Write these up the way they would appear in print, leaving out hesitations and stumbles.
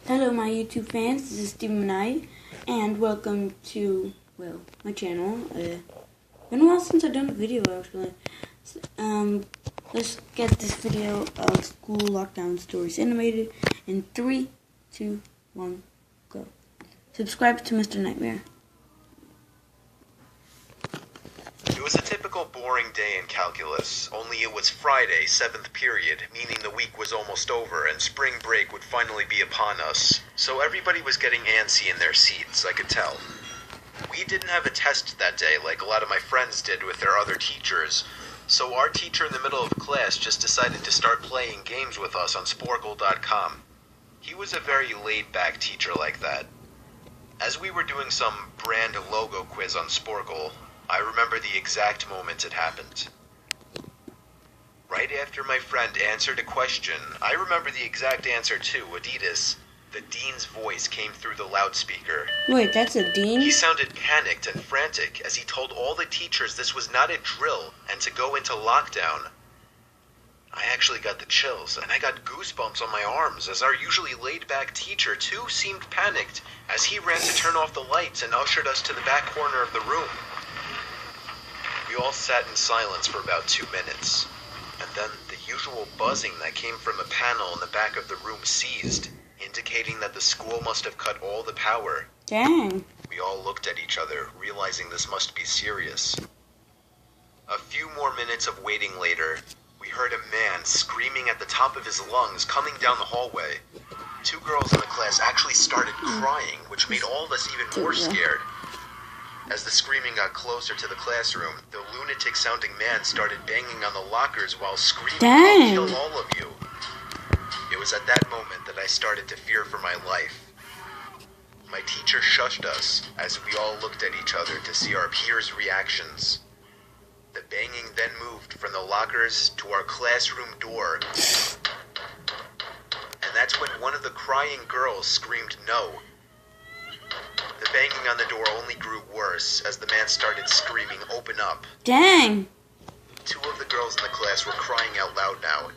Hello my YouTube fans, this is Stephen Knight, and welcome to, my channel. Been a while since I've done a video actually. Let's get this video of school lockdown stories animated in 3, 2, 1, go. Subscribe to Mr. Nightmare. It was a typical boring day in calculus, only it was Friday, 7th period, meaning the week was almost over and spring break would finally be upon us. So everybody was getting antsy in their seats, I could tell. We didn't have a test that day like a lot of my friends did with their other teachers, so our teacher in the middle of class just decided to start playing games with us on Sporcle.com. He was a very laid-back teacher like that. As we were doing some brand logo quiz on Sporcle, I remember the exact moment it happened. Right after my friend answered a question, I remember the exact answer too, Adidas. The dean's voice came through the loudspeaker. Wait, that's a dean? He sounded panicked and frantic as he told all the teachers this was not a drill and to go into lockdown. I actually got the chills, and I got goosebumps on my arms as our usually laid-back teacher too seemed panicked as he ran to turn off the lights and ushered us to the back corner of the room. We all sat in silence for about 2 minutes, and then the usual buzzing that came from a panel in the back of the room ceased, indicating that the school must have cut all the power. Dang. We all looked at each other, realizing this must be serious. A few more minutes of waiting later, we heard a man screaming at the top of his lungs coming down the hallway. 2 girls in the class actually started crying, which made all of us even more scared. As the screaming got closer to the classroom, the lunatic-sounding man started banging on the lockers while screaming, "I'll kill all of you." It was at that moment that I started to fear for my life. My teacher shushed us as we all looked at each other to see our peers' reactions. The banging then moved from the lockers to our classroom door, and that's when one of the crying girls screamed no. The banging on the door only grew worse as the man started screaming, "Open up." Dang. 2 of the girls in the class were crying out loud now.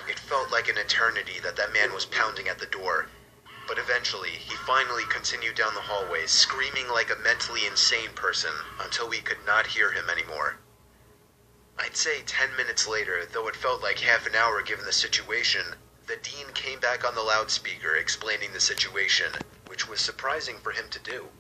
It felt like an eternity that man was pounding at the door, but eventually he finally continued down the hallway, screaming like a mentally insane person until we could not hear him anymore. I'd say 10 minutes later, though it felt like half an hour given the situation, the dean came back on the loudspeaker explaining the situation, which was surprising for him to do.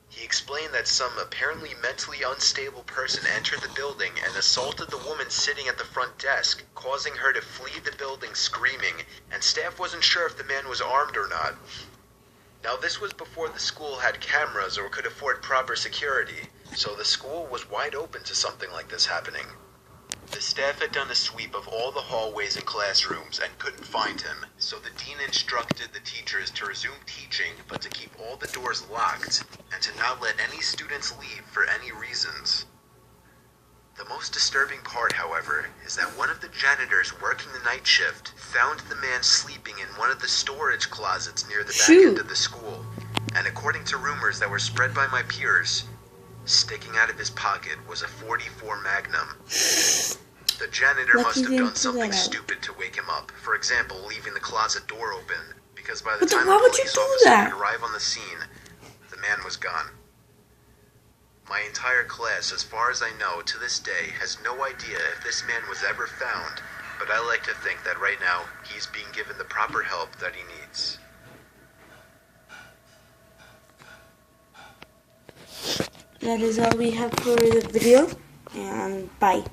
He explained that some apparently mentally unstable person entered the building and assaulted the woman sitting at the front desk, causing her to flee the building screaming, and staff wasn't sure if the man was armed or not. Now this was before the school had cameras or could afford proper security, so the school was wide open to something like this happening. The staff had done a sweep of all the hallways and classrooms and couldn't find him, so the dean instructed the teachers to resume teaching but to keep all the doors locked and to not let any students leave for any reasons. The most disturbing part, however, is that one of the janitors working the night shift found the man sleeping in one of the storage closets near the back end of the school, and according to rumors that were spread by my peers, sticking out of his pocket was a .44 Magnum. The janitor must have done something stupid to wake him up. For example, leaving the closet door open, because by the time the police officer could arrive on the scene, the man was gone. My entire class, as far as I know, to this day, has no idea if this man was ever found, but I like to think that right now, he's being given the proper help that he needs. That is all we have for the video, and bye.